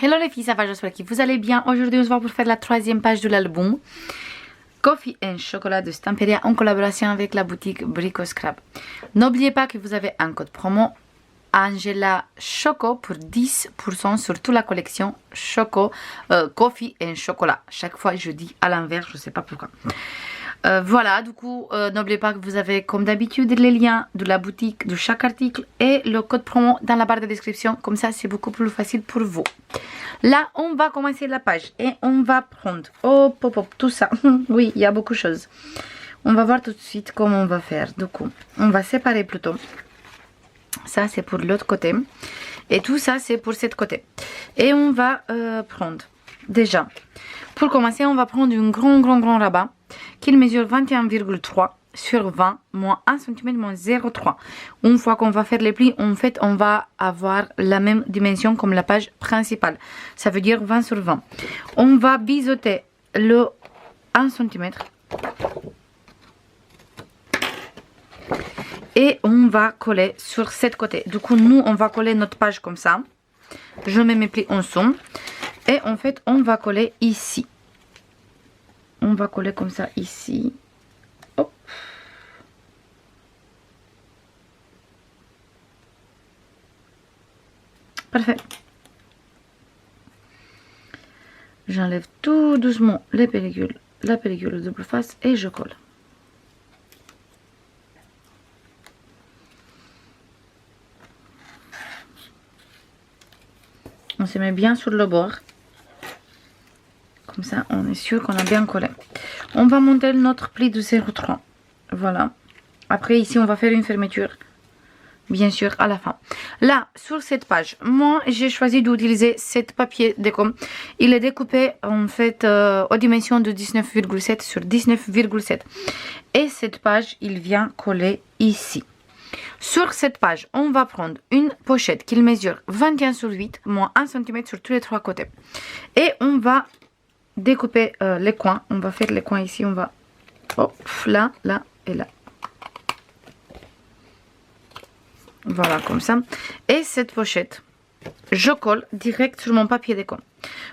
Hello les filles, ça va, j'espère que vous allez bien. Aujourd'hui, on se voit pour faire la troisième page de l'album Coffee and Chocolat de Stamperia en collaboration avec la boutique Brico Scrap. N'oubliez pas que vous avez un code promo Angela Choco pour 10% sur toute la collection Choco, Coffee and Chocolat. Chaque fois, je dis à l'envers, je ne sais pas pourquoi. Voilà, du coup, n'oubliez pas que vous avez comme d'habitude les liens de la boutique de chaque article et le code promo dans la barre de description. Comme ça, c'est beaucoup plus facile pour vous. Là, on va commencer la page et on va prendre tout ça. Oui, il y a beaucoup de choses. On va voir tout de suite comment on va faire. Du coup, on va séparer plutôt. Ça, c'est pour l'autre côté. Et tout ça, c'est pour cet côté. Et on va prendre, déjà, pour commencer, on va prendre un grand rabat qui mesure 21,3 sur 20 moins 1 cm moins 0,3. Une fois qu'on va faire les plis, en fait, on va avoir la même dimension comme la page principale. Ça veut dire 20 sur 20. On va biseauter le 1 cm. Et on va coller sur cette côté. Du coup, nous, on va coller notre page comme ça. Je mets mes plis en dessous. Et en fait, on va coller ici. On va coller comme ça ici. Hop. Parfait. J'enlève tout doucement la pellicule de double face et je colle. On se met bien sur le bord. Comme ça, on est sûr qu'on a bien collé. On va monter notre pli de 0,3. Voilà. Après, ici, on va faire une fermeture. Bien sûr, à la fin. Là, sur cette page, moi, j'ai choisi d'utiliser cet papier déco. Il est découpé, en fait, aux dimensions de 19,7 sur 19,7. Et cette page, il vient coller ici. Sur cette page, on va prendre une pochette qui mesure 21 sur 8, moins 1 cm sur tous les trois côtés. Et on va découper les coins. On va faire les coins ici. On va hop, là, là et là. Voilà, comme ça. Et cette pochette, je colle direct sur mon papier déco.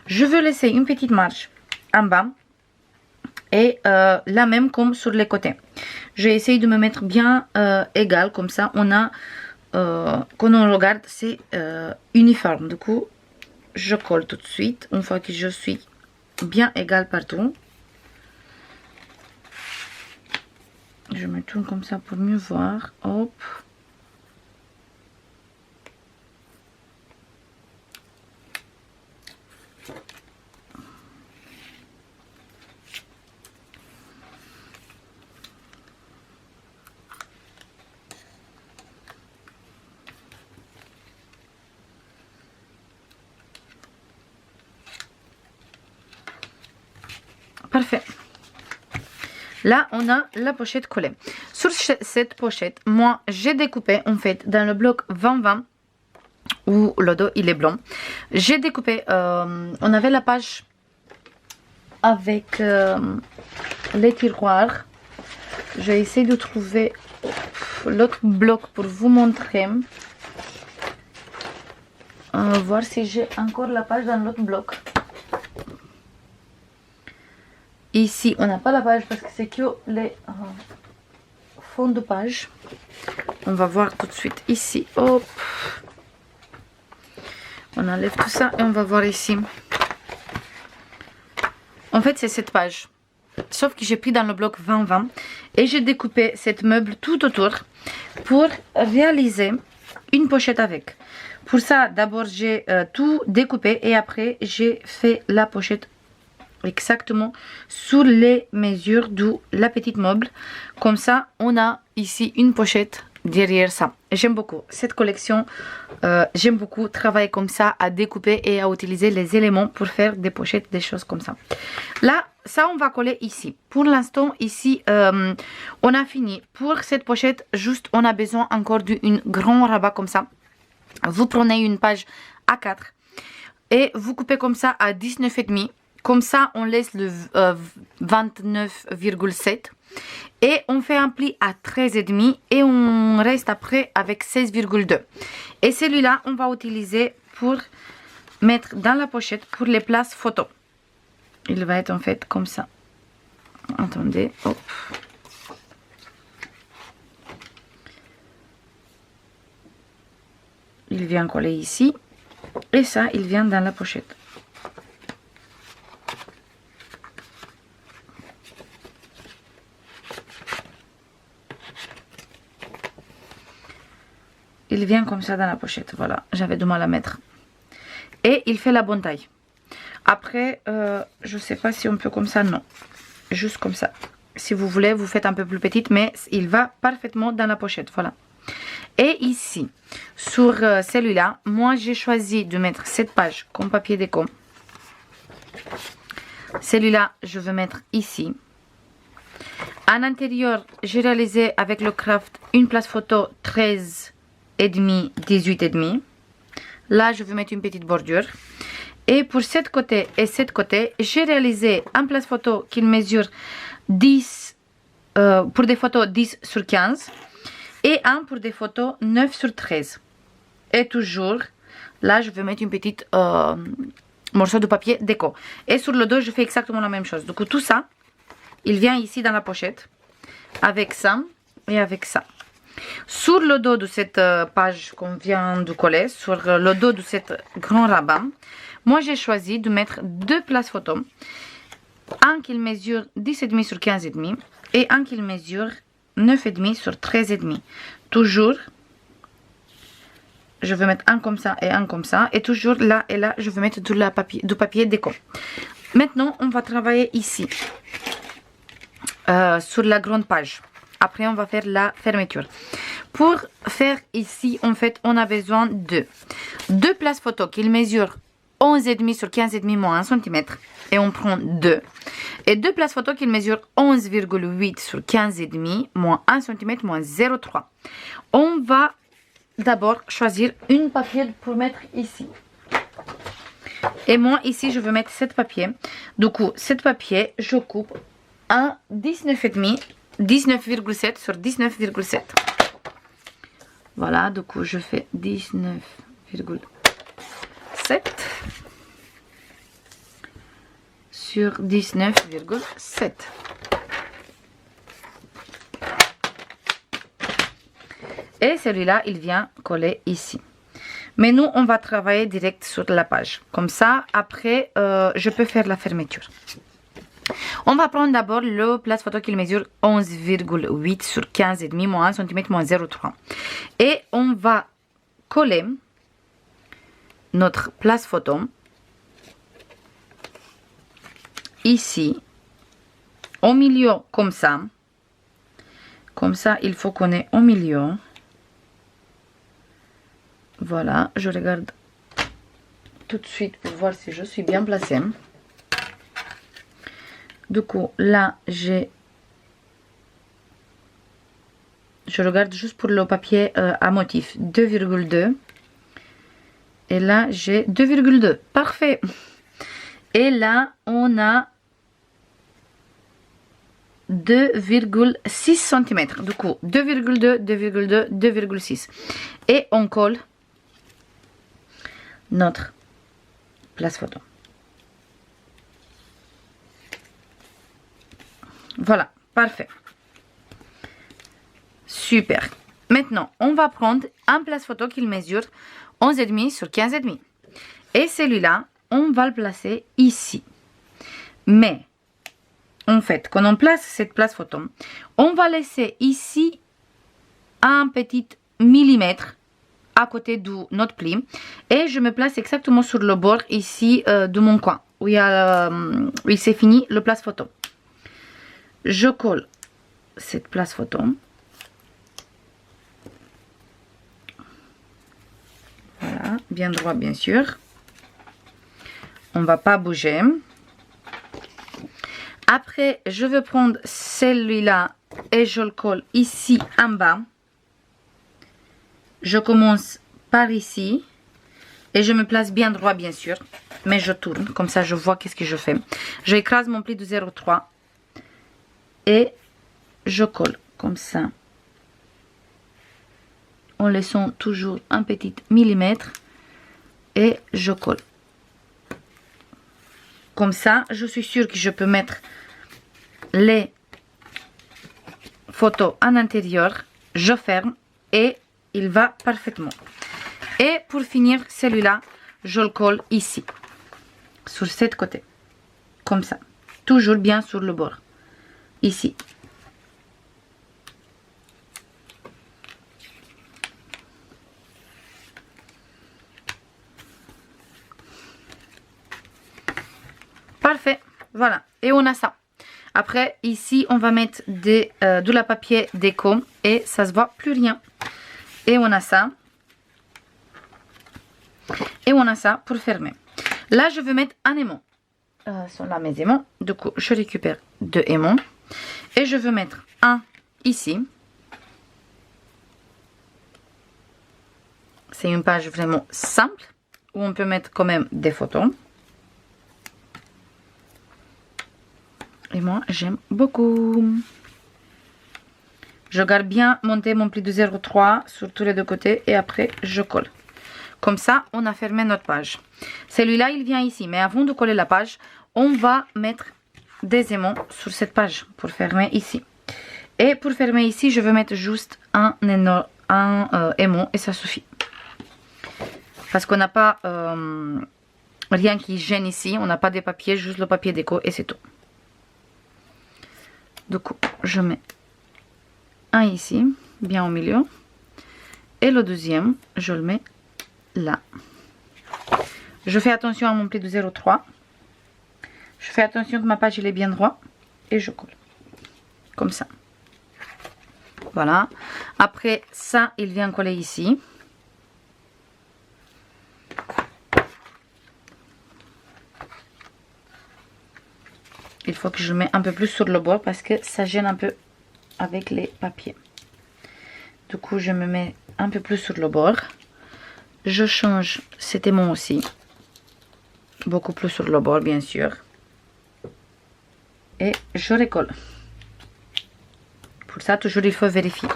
Je veux laisser une petite marge en bas. Et la même comme sur les côtés. J'ai essayé de me mettre bien égal. Comme ça, on a, quand on regarde, c'est uniforme. Du coup, je colle tout de suite. Une fois que je suis bien égal partout. Je me tourne comme ça pour mieux voir. Hop. Parfait. Là, on a la pochette collée. Sur cette pochette, moi, j'ai découpé, en fait, dans le bloc 20-20, où le dos, il est blanc. J'ai découpé, on avait la page avec les tiroirs. J'ai essayé de trouver l'autre bloc pour vous montrer. Voir si j'ai encore la page dans l'autre bloc. Ici, on n'a pas la page parce que c'est que les fonds de page. On va voir tout de suite ici. Hop. On enlève tout ça et on va voir ici. En fait, c'est cette page. Sauf que j'ai pris dans le bloc 20-20 et j'ai découpé cette meuble tout autour pour réaliser une pochette avec. Pour ça, d'abord, j'ai tout découpé et après, j'ai fait la pochette exactement sur les mesures de la petite meuble. Comme ça, on a ici une pochette derrière ça. J'aime beaucoup cette collection. J'aime beaucoup travailler comme ça, à découper et à utiliser les éléments pour faire des pochettes, des choses comme ça. Là, ça, on va coller ici. Pour l'instant, ici, on a fini. Pour cette pochette, juste, on a besoin encore d'un grand rabat comme ça. Vous prenez une page A4 et vous coupez comme ça à 19,5. Comme ça, on laisse le 29,7 et on fait un pli à 13,5 et on reste après avec 16,2. Et celui-là, on va utiliser pour mettre dans la pochette pour les places photos. Il va être en fait comme ça. Attendez, hop. Il vient coller ici. Et ça, il vient dans la pochette. Il vient comme ça dans la pochette. Voilà, j'avais du mal à mettre. Et il fait la bonne taille. Après, je sais pas si on peut comme ça. Non, juste comme ça. Si vous voulez, vous faites un peu plus petite. Mais il va parfaitement dans la pochette. Voilà. Et ici, sur celui-là, moi j'ai choisi de mettre cette page comme papier déco. Celui-là, je vais mettre ici. En intérieur, j'ai réalisé avec le craft une place photo 13,5, 18,5. Là, je vais mettre une petite bordure. Et pour cette côté et cette côté, j'ai réalisé un place photo qui mesure 10, pour des photos 10 sur 15. Et un pour des photos 9 sur 13. Et toujours, là, je vais mettre une petite morceau de papier déco. Et sur le dos, je fais exactement la même chose. Du coup, tout ça, il vient ici dans la pochette. Avec ça et avec ça. Sur le dos de cette page qu'on vient de coller, sur le dos de cette grand rabat, moi, j'ai choisi de mettre deux places photos. Un qui mesure 10,5 sur 15,5 et un qui mesure 9,5 sur 13,5. Toujours, je vais mettre un comme ça et un comme ça. Et toujours là et là, je vais mettre du papier déco. Maintenant, on va travailler ici, sur la grande page. Après, on va faire la fermeture. Pour faire ici, en fait, on a besoin de deux places photos qui mesurent 11,5 sur 15,5 moins 1 cm. Et on prend 2. Et deux places photos qui mesurent 11,8 sur 15,5 moins 1 cm moins 0,3. On va d'abord choisir une papier pour mettre ici. Et moi, ici, je veux mettre 7 papiers. Du coup, 7 papiers, je coupe un 19,5, 19,7 sur 19,7. Voilà, du coup, je fais 19,7 sur 19,7. Et celui-là, il vient coller ici. Mais nous, on va travailler direct sur la page. Comme ça, après, je peux faire la fermeture. On va prendre d'abord le place photo qui mesure 11,8 sur 15,5 moins 1 cm moins 0,3. Et on va coller notre place photo ici, au milieu, comme ça. Comme ça, il faut qu'on ait au milieu. Voilà, je regarde tout de suite pour voir si je suis bien placée. Du coup, là, je regarde juste pour le papier à motif, 2,2. Et là, j'ai 2,2. Parfait. Et là, on a 2,6 cm. Du coup, 2,2, 2,2, 2,6. Et on colle notre place photo. Voilà, parfait. Super. Maintenant, on va prendre un place photo qui mesure 11,5 sur 15,5. Et celui-là, on va le placer ici. Mais, en fait, quand on place cette place photo, on va laisser ici un petit millimètre à côté de notre pli. Et je me place exactement sur le bord ici de mon coin, où il s'est fini le place photo. Je colle cette place photo. Voilà, bien droit bien sûr. On ne va pas bouger. Après, je vais prendre celui-là et je le colle ici en bas. Je commence par ici. Et je me place bien droit bien sûr. Mais je tourne, comme ça je vois qu'est-ce que je fais. J'écrase mon pli de 0,3. Et je colle comme ça. En laissant toujours un petit millimètre. Et je colle Comme ça, je suis sûre que je peux mettre les photos en intérieur. Je ferme et il va parfaitement. Et pour finir, celui-là, je le colle ici, sur ce côté, comme ça. Toujours bien sur le bord, ici. Parfait, voilà, et on a ça. Après, ici, on va mettre de la papier déco et ça se voit plus rien. Et on a ça. Et on a ça pour fermer. Là, je veux mettre un aimant. Sont là mes aimants. Du coup, je récupère 2 aimants. Et je veux mettre un ici. C'est une page vraiment simple où on peut mettre quand même des photos. Et moi, j'aime beaucoup. Je garde bien monter mon pli de 0,3 sur tous les deux côtés et après, je colle. Comme ça, on a fermé notre page. Celui-là, il vient ici. Mais avant de coller la page, on va mettre des aimants sur cette page pour fermer ici. Et pour fermer ici, je vais mettre juste un aimant et ça suffit. Parce qu'on n'a pas rien qui gêne ici. On n'a pas de papier, juste le papier déco et c'est tout. Du coup, je mets un ici, bien au milieu. Et le deuxième, je le mets là. Je fais attention à mon pli de 0,3. Je fais attention que ma page il est bien droit. Et je colle. Comme ça. Voilà. Après, ça, il vient coller ici. Il faut que je mette un peu plus sur le bord parce que ça gêne un peu avec les papiers. Du coup, je me mets un peu plus sur le bord. Je change cet aimant aussi. Beaucoup plus sur le bord, bien sûr. Et je recolle. Pour ça, toujours, il faut vérifier.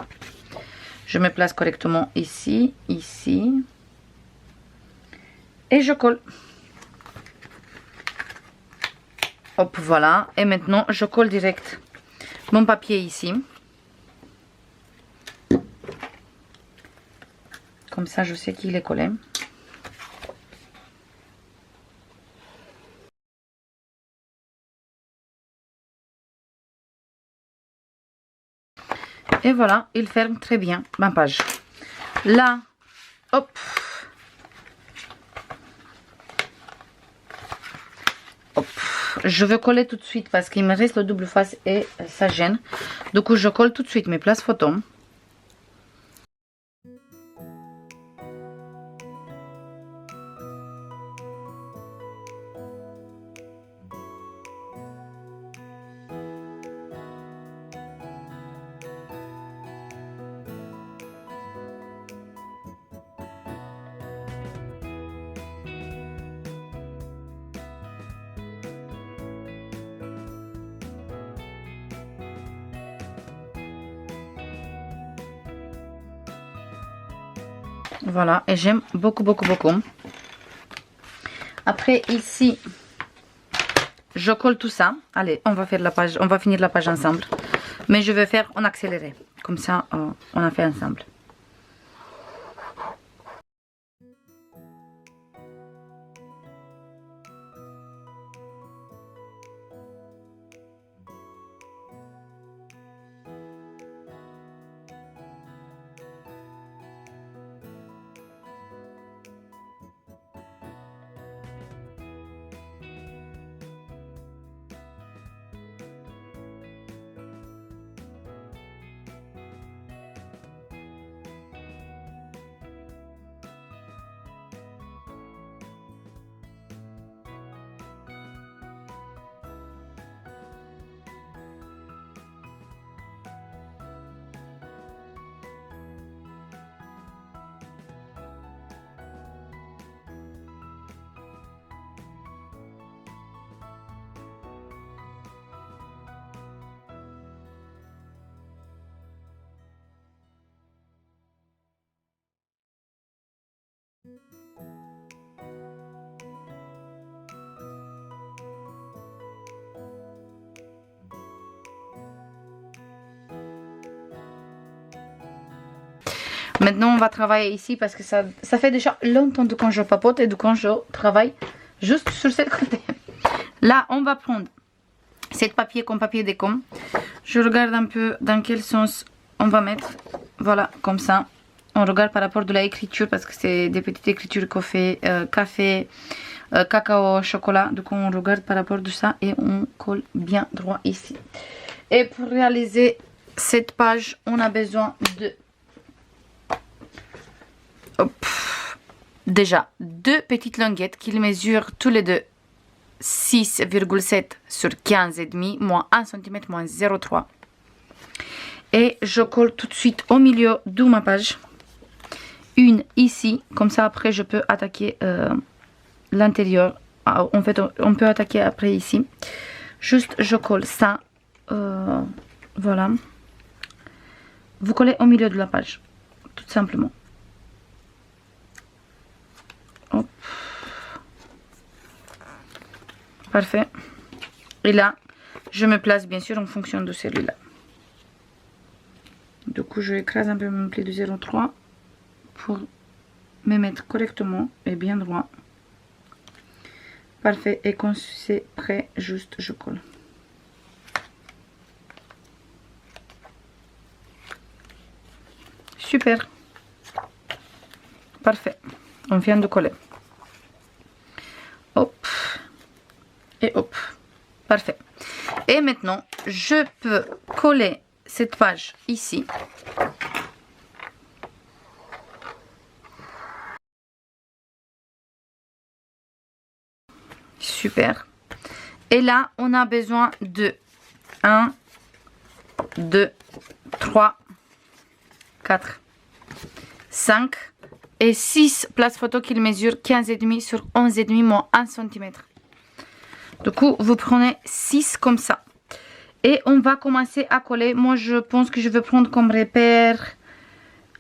Je me place correctement ici, ici. Et je colle. Hop, voilà. Et maintenant, je colle direct mon papier ici. Comme ça, je sais qu'il est collé. Et voilà, il ferme très bien ma page. Là, hop. Hop. Je veux coller tout de suite parce qu'il me reste le double face et ça gêne. Du coup, je colle tout de suite mes places photos. Voilà, et j'aime beaucoup, beaucoup, beaucoup. Après, ici, je colle tout ça. Allez, on va faire la page, on va finir la page ensemble. Mais je vais faire en accéléré. Comme ça, on a fait ensemble. Maintenant on va travailler ici parce que ça fait déjà longtemps quand je papote et quand je travaille juste sur ce côté. Là on va prendre cet papier comme papier décom. Je regarde un peu dans quel sens on va mettre. Voilà, comme ça. On regarde par rapport de l'écriture parce que c'est des petites écritures café, cacao, chocolat. Donc on regarde par rapport de ça et on colle bien droit ici. Et pour réaliser cette page, on a besoin de... Hop. Déjà, deux petites languettes qui mesurent tous les deux 6,7 sur 15,5, moins 1 cm, moins 0,3. Et je colle tout de suite au milieu de ma page. Une ici, comme ça après je peux attaquer l'intérieur. En fait, on peut attaquer après ici. Juste, je colle ça. Voilà. Vous collez au milieu de la page, tout simplement. Hop. Parfait. Et là, je me place bien sûr en fonction de celui-là. Du coup, je écrase un peu mon pli de 0,3 pour me mettre correctement et bien droit. Parfait. Et quand c'est prêt, juste je colle. Super. Parfait. On vient de coller. Hop. Et hop. Parfait. Et maintenant, je peux coller cette page ici. Super. Et là, on a besoin de 1, 2, 3, 4, 5 et 6 places photo qui mesurent 15,5 sur 11,5 moins 1 cm. Du coup, vous prenez 6 comme ça. Et on va commencer à coller. Moi, je pense que je vais prendre comme repère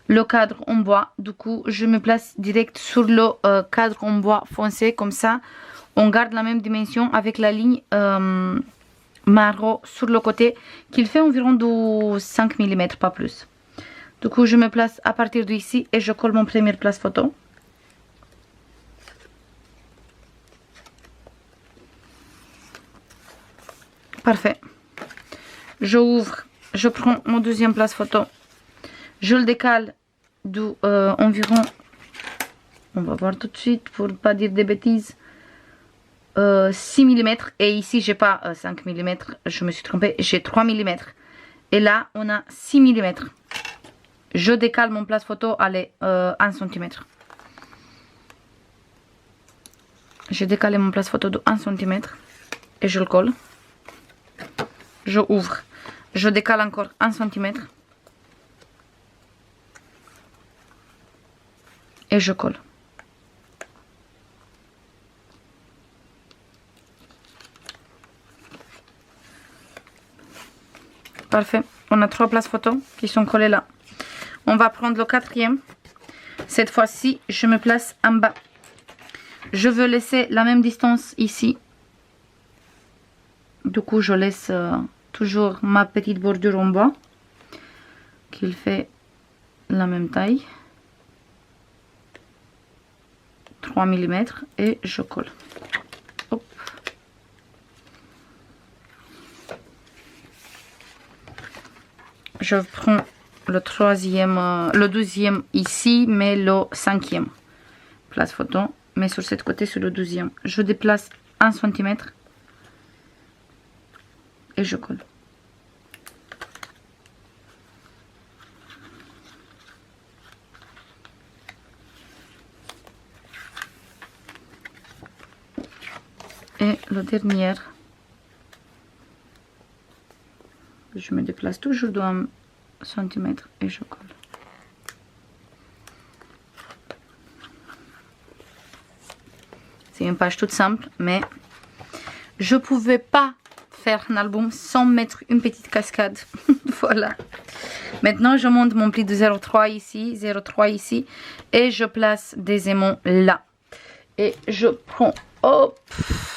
le cadre en bois. Du coup, je me place direct sur le cadre en bois foncé. Comme ça, on garde la même dimension avec la ligne marron sur le côté qu'il fait environ de 5 mm, pas plus. Du coup, je me place à partir d'ici et je colle mon première place photo. Parfait. Je ouvre, je prends mon deuxième place photo. Je le décale d'environ, on va voir tout de suite pour ne pas dire des bêtises, 6 mm. Et ici, j'ai pas 5 mm, je me suis trompée, j'ai 3 mm. Et là, on a 6 mm. Je décale mon place photo, allez, 1 cm. J'ai décalé mon place photo de 1 cm et je le colle. Je ouvre, je décale encore 1 cm et je colle. Parfait, on a 3 places photo qui sont collées là. On va prendre le quatrième. Cette fois-ci, je me place en bas. Je veux laisser la même distance ici. Du coup, je laisse toujours ma petite bordure en bois qu'il fait la même taille. 3 mm et je colle. Hop. Je prends le troisième, le deuxième ici, mais le cinquième place photo. Mais sur cette côté, sur le deuxième. Je déplace 1 cm. Et je colle. Et le dernier, je me déplace toujours de 1 cm et je colle. C'est une page toute simple, mais je pouvais pas faire un album sans mettre une petite cascade. Voilà. Maintenant, je monte mon pli de 0,3 ici, 0,3 ici, et je place des aimants là. Et je prends, hop,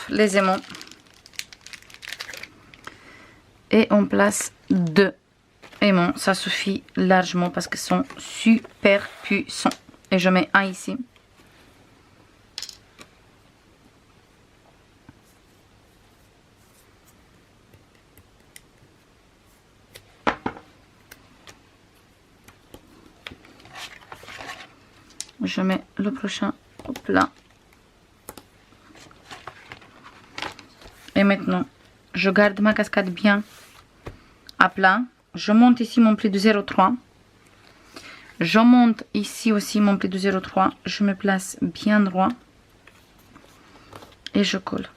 les aimants. Et on place 2 aimants, ça suffit largement parce qu'ils sont super puissants. Et je mets un ici. Je mets le prochain au plat. Et maintenant, je garde ma cascade bien à plat. Je monte ici mon pli de 0,3. Je monte ici aussi mon pli de 0,3. Je me place bien droit. Et je colle.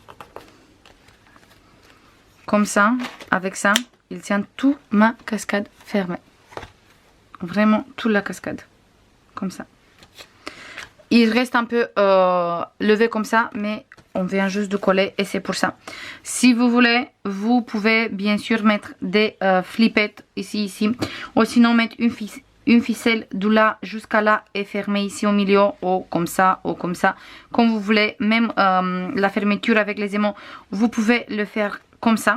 Comme ça, avec ça, il tient toute ma cascade fermée. Vraiment toute la cascade. Comme ça. Il reste un peu levé comme ça, mais on vient juste de coller et c'est pour ça. Si vous voulez, vous pouvez bien sûr mettre des flippettes ici. Ou sinon mettre une ficelle de là jusqu'à là et fermer ici au milieu ou comme ça, comme vous voulez. Même la fermeture avec les aimants, vous pouvez le faire comme ça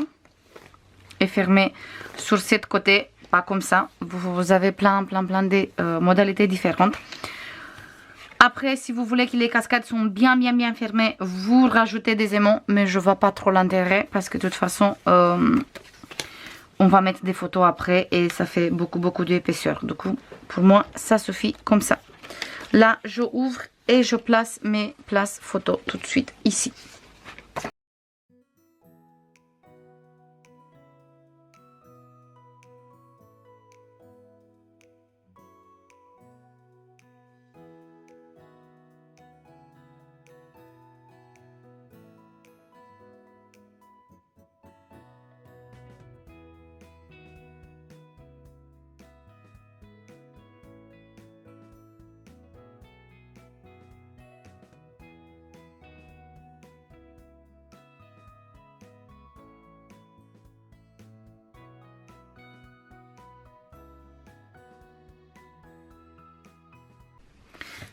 et fermer sur cette côté, pas comme ça. Vous avez plein de modalités différentes. Après, si vous voulez que les cascades sont bien fermées, vous rajoutez des aimants. Mais je ne vois pas trop l'intérêt parce que de toute façon, on va mettre des photos après et ça fait beaucoup d'épaisseur. Du coup, pour moi, ça suffit comme ça. Là, je ouvre et je place mes places photos tout de suite ici.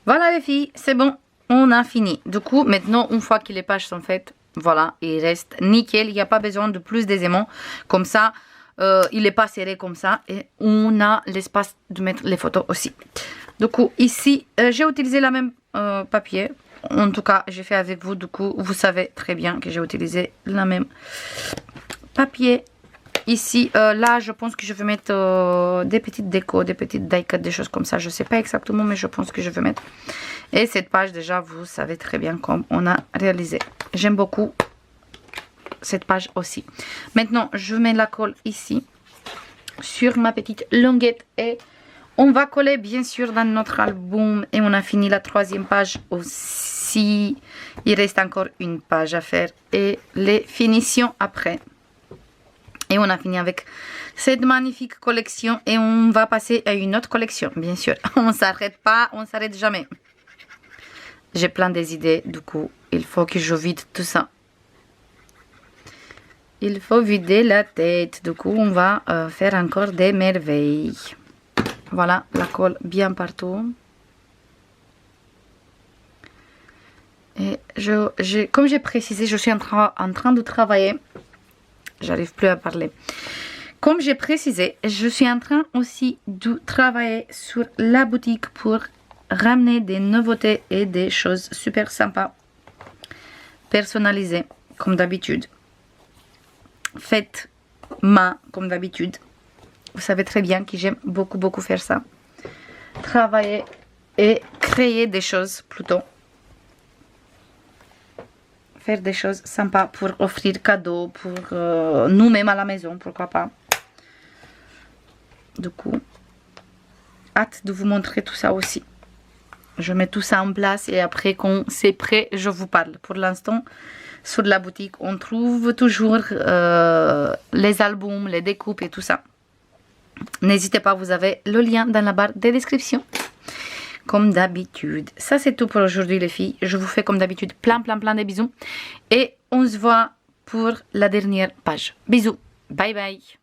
Voilà les filles, c'est bon, on a fini. Du coup, maintenant, une fois que les pages sont faites, voilà, il reste nickel. Il n'y a pas besoin de plus des aimants. Comme ça, il n'est pas serré comme ça. Et on a l'espace de mettre les photos aussi. Du coup, ici, j'ai utilisé la même papier. En tout cas, j'ai fait avec vous. Du coup, vous savez très bien que j'ai utilisé la même papier. Ici, là, je pense que je vais mettre des petites décos, des petites die-cut, des choses comme ça. Je ne sais pas exactement, mais je pense que je vais mettre. Et cette page, déjà, vous savez très bien comment on a réalisé. J'aime beaucoup cette page aussi. Maintenant, je mets la colle ici, sur ma petite languette. Et on va coller, bien sûr, dans notre album. Et on a fini la 3e page aussi. Il reste encore une page à faire. Et les finitions après. Et on a fini avec cette magnifique collection. Et on va passer à une autre collection, bien sûr. On ne s'arrête pas, on ne s'arrête jamais. J'ai plein d'idées, du coup, il faut que je vide tout ça. Il faut vider la tête. Du coup, on va faire encore des merveilles. Voilà, la colle bien partout. Et comme j'ai précisé, je suis en train de travailler. J'arrive plus à parler. Comme j'ai précisé, je suis en train aussi de travailler sur la boutique pour ramener des nouveautés et des choses super sympas. Personnalisées, comme d'habitude. Faites main, comme d'habitude. Vous savez très bien que j'aime beaucoup faire ça. Travailler et créer des choses plutôt. Faire des choses sympas pour offrir cadeaux, pour nous-mêmes à la maison, pourquoi pas. Du coup, hâte de vous montrer tout ça aussi. Je mets tout ça en place et après quand c'est prêt, je vous parle. Pour l'instant, sur la boutique, on trouve toujours les albums, les découpes et tout ça. N'hésitez pas, vous avez le lien dans la barre de description. Comme d'habitude. Ça, c'est tout pour aujourd'hui, les filles. Je vous fais comme d'habitude plein de bisous. Et on se voit pour la dernière page. Bisous. Bye bye.